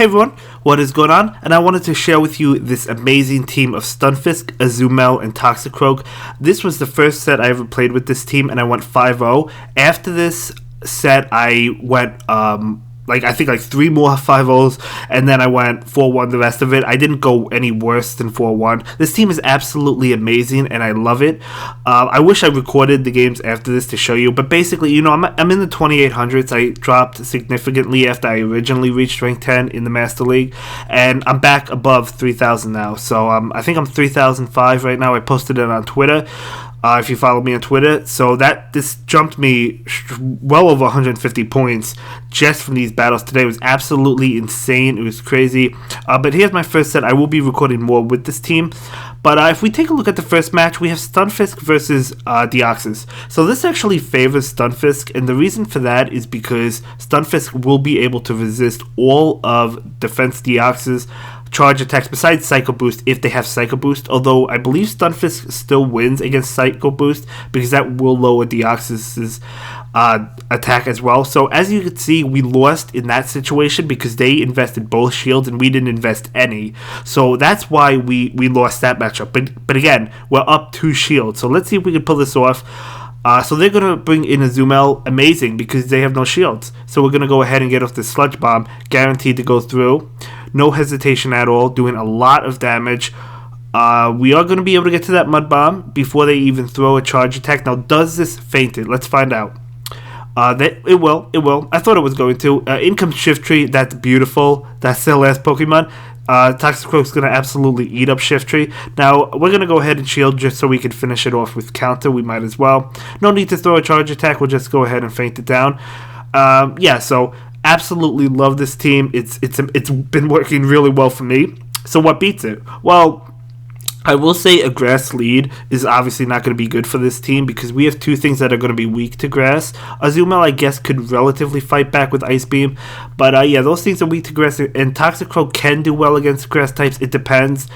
Hey everyone, what is going on? And I wanted to share with you this amazing team of Stunfisk, Azumel, and Toxicroak. This was the first set I ever played with this team, and I went 5-0. After this set, I went I think three more 5-0s, and then I went 4-1 the rest of it. I didn't go any worse than 4-1. This team is absolutely amazing, and I love it. I wish I recorded the games after this to show you, but basically, I'm in the 2800s. I dropped significantly after I originally reached rank 10 in the Master League, and I'm back above 3,000 now. So I think I'm 3,005 right now. I posted it on Twitter. If you follow me on Twitter, so this jumped me well over 150 points just from these battles today. It was absolutely insane. It was crazy. But here's my first set. I will be recording more with this team. But if we take a look at the first match, we have Stunfisk versus Deoxys. So this actually favors Stunfisk, and the reason for that is because Stunfisk will be able to resist all of Defense Deoxys charge attacks besides Psycho Boost if they have Psycho Boost, although I believe Stunfisk still wins against Psycho Boost because that will lower Deoxys' attack as well. So as you can see, we lost in that situation because they invested both shields and we didn't invest any. So that's why we lost that matchup. But again, we're up 2 shields. So let's see if we can pull this off. So they're going to bring in Azumel, amazing, because they have no shields. So we're going to go ahead and get off the Sludge Bomb, guaranteed to go through. No hesitation at all, doing a lot of damage. We are going to be able to get to that Mud Bomb before they even throw a charge attack. Now, does this feint it? Let's find out. It will. I thought it was going to. In comes Shiftry, that's beautiful. That's their last Pokemon. Toxicroak's going to absolutely eat up Shiftry. Now, we're going to go ahead and shield just so we can finish it off with counter. We might as well. No need to throw a charge attack. We'll just go ahead and feint it down. So absolutely love this team. It's been working really well for me. So what beats it? Well, I will say a grass lead is obviously not going to be good for this team because we have 2 things that are going to be weak to grass. Azumel, I guess, could relatively fight back with Ice Beam. But those things are weak to grass. And Toxicroak can do well against grass types. It depends.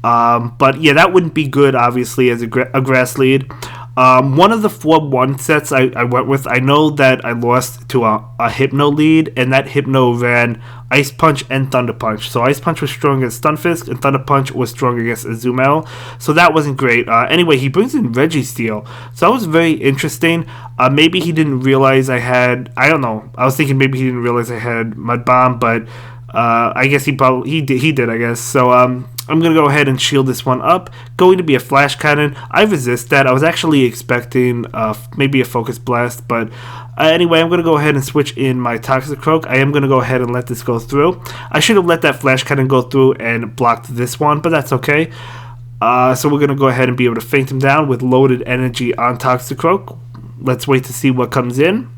That wouldn't be good, obviously, as a grass lead. One of the 4-1 sets I went with, I know that I lost to a Hypno lead, and that Hypno ran Ice Punch and Thunder Punch. So Ice Punch was strong against Stunfisk, and Thunder Punch was strong against Azumel. So that wasn't great. Anyway, he brings in Registeel. So that was very interesting. Maybe he didn't realize I had, I don't know. I was thinking maybe he didn't realize I had Mud Bomb, but I guess he did, I guess. So I'm going to go ahead and shield this one up. Going to be a Flash Cannon. I resist that. I was actually expecting maybe a Focus Blast, but anyway, I'm going to go ahead and switch in my Toxicroak. I am going to go ahead and let this go through. I should have let that Flash Cannon go through and blocked this one, but that's okay. So we're going to go ahead and be able to feint him down with loaded energy on Toxicroak. Let's wait to see what comes in.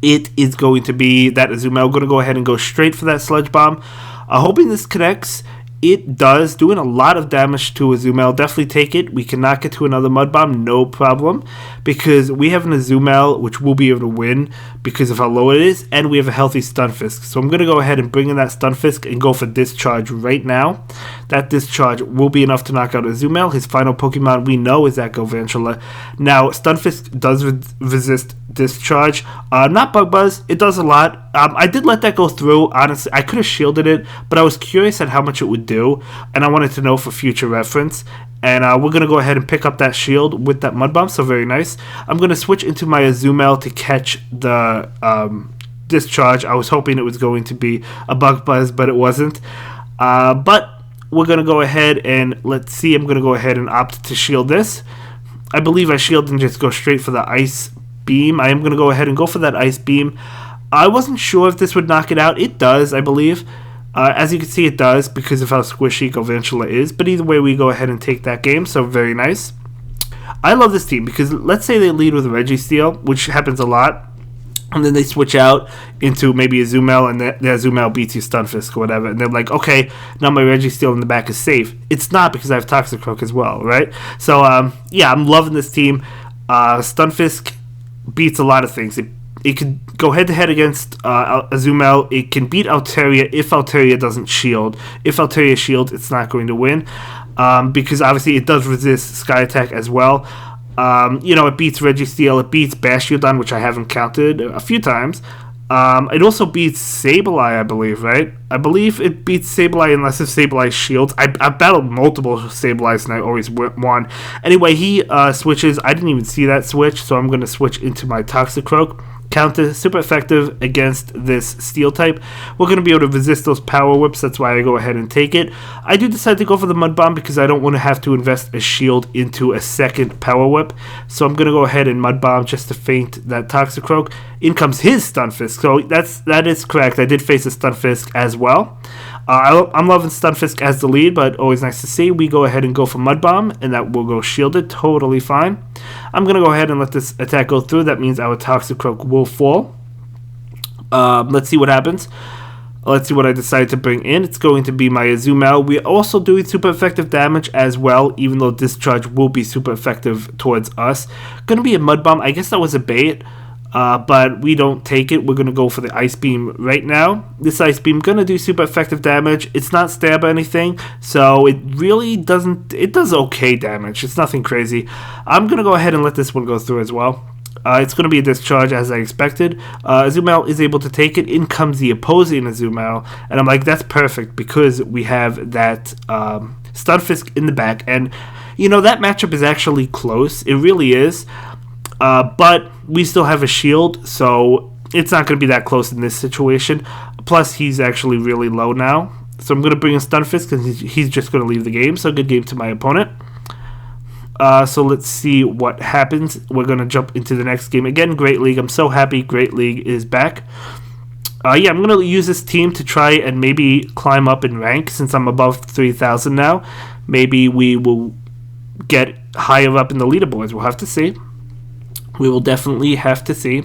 It is going to be that Azumel. Going to go ahead and go straight for that Sludge Bomb. Hoping this connects. It does, doing a lot of damage to Azumel. Definitely take it. We can knock it to another Mud Bomb, no problem, because we have an Azumel, which we'll be able to win because of how low it is, and we have a healthy Stunfisk. So I'm going to go ahead and bring in that Stunfisk and go for Discharge right now. That Discharge will be enough to knock out Azumel. His final Pokemon we know is that Galvantula. Now, Stunfisk does resist Discharge. Not Bug Buzz. It does a lot. I did let that go through. Honestly, I could have shielded it, but I was curious at how much it would do, and I wanted to know for future reference. And we're going to go ahead and pick up that shield with that Mud Bomb, so very nice. I'm going to switch into my Azumel to catch the Discharge. I was hoping it was going to be a Bug Buzz, but it wasn't. But we're going to go ahead and, let's see, I'm going to go ahead and opt to shield this. I believe I shield and just go straight for the Ice Beam. I am going to go ahead and go for that Ice Beam. I wasn't sure if this would knock it out. It does, I believe. As you can see, it does because of how squishy Galvantula is. But either way, we go ahead and take that game. So very nice. I love this team because let's say they lead with Registeel, which happens a lot. And then they switch out into maybe Azumel, and the Azumel beats you Stunfisk or whatever. And they're like, okay, now my Registeel in the back is safe. It's not because I have Toxicroak as well, right? So, I'm loving this team. Stunfisk beats a lot of things. It can go head-to-head against Azumel. It can beat Altaria if Altaria doesn't shield. If Altaria shields, it's not going to win because obviously it does resist Sky Attack as well. It beats Registeel. It beats Bastiodon, which I haven't counted a few times. It also beats Sableye, I believe, right? I believe it beats Sableye unless it's Sableye shields. I battled multiple Sableyes and I always won. Anyway, he switches. I didn't even see that switch, so I'm going to switch into my Toxicroak. Counter, super effective against this steel type. We're going to be able to resist those power whips. That's why I go ahead and take it. I do decide to go for the Mud Bomb because I don't want to have to invest a shield into a second power whip. So I'm going to go ahead and Mud Bomb just to feint that Toxicroak. In comes his Stunfisk. So that is correct. I did face a Stunfisk as well. I'm loving Stunfisk as the lead, but always nice to see. We go ahead and go for Mud Bomb, and that will go shielded. Totally fine. I'm going to go ahead and let this attack go through. That means our Toxicroak will fall. Let's see what happens. Let's see what I decide to bring in. It's going to be my Azumarill. We're also doing super effective damage as well, even though Discharge will be super effective towards us. Going to be a Mud Bomb. I guess that was a bait. But we don't take it. We're going to go for the Ice Beam right now. This Ice Beam going to do super effective damage. It's not stab or anything, so it really doesn't... It does okay damage. It's nothing crazy. I'm going to go ahead and let this one go through as well. It's going to be a Discharge as I expected. Azumarill is able to take it. In comes the opposing Azumarill, and I'm like, that's perfect because we have that Stunfisk in the back. And, you know, that matchup is actually close. It really is. But we still have a shield, so it's not going to be that close in this situation. Plus, he's actually really low now. So I'm going to bring in Stunfisk because he's just going to leave the game. So good game to my opponent. So let's see what happens. We're going to jump into the next game. Again, Great League. I'm so happy Great League is back. Yeah, I'm going to use this team to try and maybe climb up in rank since I'm above 3,000 now. Maybe we will get higher up in the leaderboards. We'll have to see. We will definitely have to see.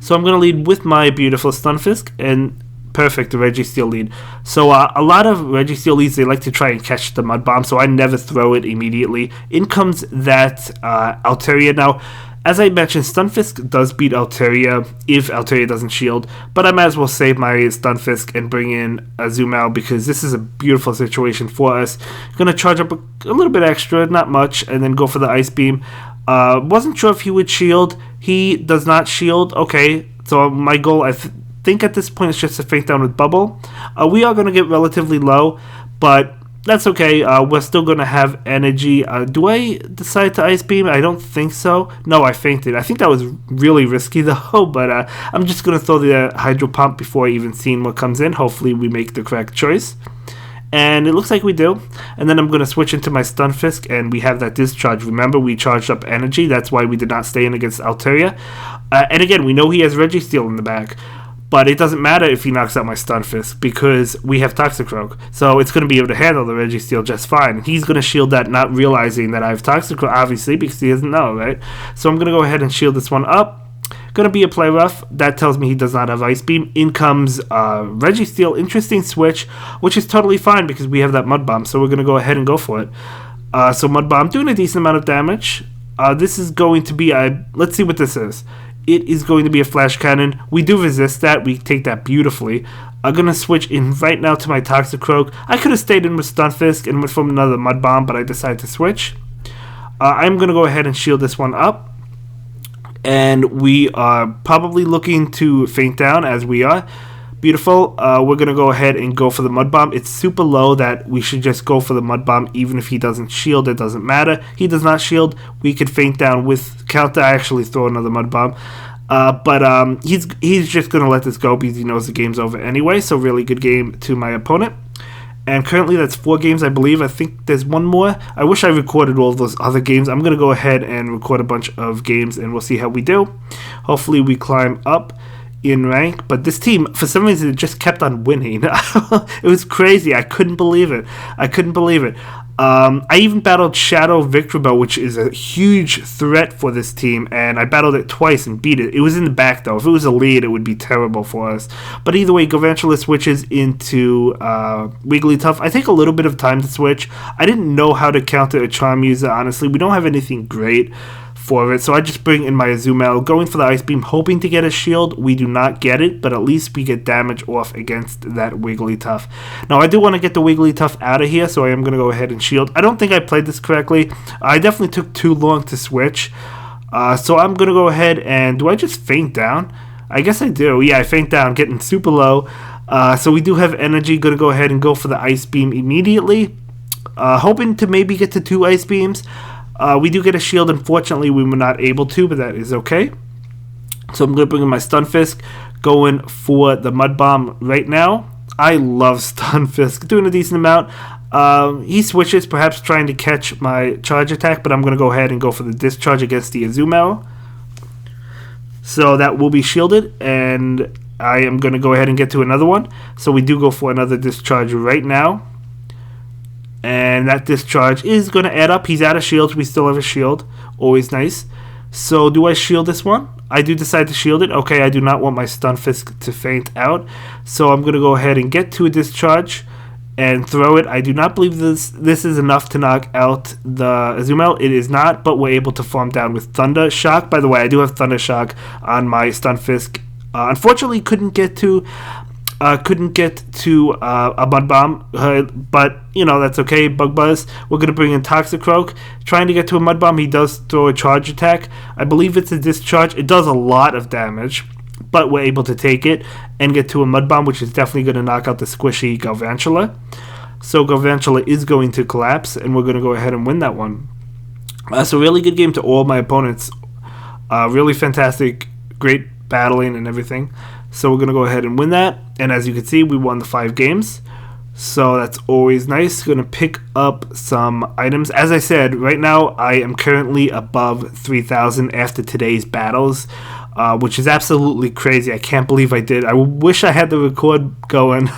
So I'm going to lead with my beautiful Stunfisk, and perfect, the Registeel lead. So a lot of Registeel leads, they like to try and catch the Mud Bomb, so I never throw it immediately. In comes that Altaria. Now, as I mentioned, Stunfisk does beat Altaria if Altaria doesn't shield, but I might as well save my Stunfisk and bring in Azumarill because this is a beautiful situation for us. Going to charge up a little bit extra, not much, and then go for the Ice Beam. Wasn't sure if he would shield. He does not shield. Okay, so my goal, I think at this point, is just to feint down with Bubble. We are going to get relatively low, but that's okay. We're still going to have energy. Do I decide to Ice Beam? I don't think so. No, I feinted. I think that was really risky, though, but I'm just going to throw the Hydro Pump before even seeing what comes in. Hopefully, we make the correct choice. And it looks like we do. And then I'm going to switch into my Stunfisk, and we have that Discharge. Remember, we charged up energy. That's why we did not stay in against Altaria. And again, we know he has Registeel in the back. But it doesn't matter if he knocks out my Stunfisk because we have Toxicroak. So it's going to be able to handle the Registeel just fine. He's going to shield that, not realizing that I have Toxicroak, obviously, because he doesn't know, right? So I'm going to go ahead and shield this one up. Going to be a play rough. That tells me he does not have Ice Beam. In comes Registeel. Interesting switch, which is totally fine because we have that Mud Bomb. So we're going to go ahead and go for it. So Mud Bomb doing a decent amount of damage. This is going to be let's see what this is. It is going to be a Flash Cannon. We do resist that. We take that beautifully. I'm going to switch in right now to my Toxicroak. I could have stayed in with Stunfisk and went from another Mud Bomb, but I decided to switch. I'm going to go ahead and shield this one up. And we are probably looking to feint down as we are. Beautiful. We're going to go ahead and go for the Mud Bomb. It's super low that we should just go for the Mud Bomb even if he doesn't shield. It doesn't matter. He does not shield. We could feint down with counter. I actually throw another Mud Bomb. But he's just going to let this go because he knows the game's over anyway. So really good game to my opponent. And currently that's 4 games, I believe. I think there's one more. I wish I recorded all of those other games. I'm going to go ahead and record a bunch of games, and we'll see how we do. Hopefully we climb up in rank. But this team, for some reason, it just kept on winning. It was crazy. I couldn't believe it. I even battled Shadow Victorbo, which is a huge threat for this team, and I battled it twice and beat it. It was in the back, though. If it was a lead, it would be terrible for us. But either way, Garantula switches into Wigglytuff. I take a little bit of time to switch. I didn't know how to counter a Charm user, honestly. We don't have anything great for it, so I just bring in my Azumarill, going for the Ice Beam, hoping to get a shield. We do not get it, but at least we get damage off against that Wigglytuff. Now, I do want to get the Wigglytuff out of here, so I am going to go ahead and shield. I don't think I played this correctly. I definitely took too long to switch, so I'm going to go ahead and... Do I just feint down? I guess I do. Yeah, I faint down, getting super low. So we do have energy. Going to go ahead and go for the ice beam immediately. Hoping to maybe get to 2 ice beams. We do get a shield. Unfortunately, we were not able to, but that is okay. So I'm going to bring in my Stunfisk, going for the Mud Bomb right now. I love Stunfisk, doing a decent amount. He switches, perhaps trying to catch my charge attack, but I'm going to go ahead and go for the discharge against the Azumarill. So that will be shielded, and I am going to go ahead and get to another one. So we do go for another discharge right now. And that discharge is going to add up. He's out of shields. We still have a shield. Always nice. So do I shield this one? I do decide to shield it. Okay, I do not want my Stunfisk to faint out. So I'm going to go ahead and get to a discharge and throw it. I do not believe this is enough to knock out the Azumarill. It is not, but we're able to farm down with Thunder Shock. By the way, I do have Thunder Shock on my Stunfisk. Unfortunately, couldn't get to a Mud Bomb, but you know, that's okay. Bug Buzz. We're gonna bring in Toxicroak, trying to get to a Mud Bomb. He does throw a charge attack. I believe it's a discharge. It does a lot of damage, but we're able to take it and get to a Mud Bomb, which is definitely going to knock out the squishy Galvantula. So Galvantula is going to collapse, and we're going to go ahead and win that one. So really good game to all my opponents. Really fantastic, great battling and everything. So we're going to go ahead and win that. And as you can see, we won the 5 games. So that's always nice. Going to pick up some items. As I said, right now I am currently above 3,000 after today's battles. Which is absolutely crazy. I can't believe I did. I wish I had the record going.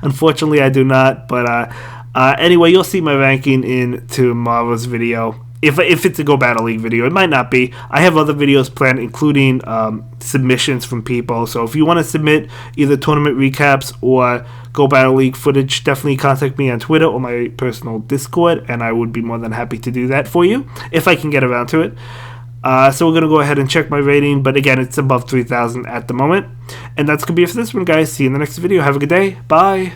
Unfortunately, I do not. But anyway, you'll see my ranking in tomorrow's video. If it's a Go Battle League video. It might not be. I have other videos planned, including submissions from people. So if you want to submit either tournament recaps or Go Battle League footage, definitely contact me on Twitter or my personal Discord, and I would be more than happy to do that for you, if I can get around to it. So we're going to go ahead and check my rating, but again, it's above 3,000 at the moment. And that's going to be it for this one, guys. See you in the next video. Have a good day. Bye.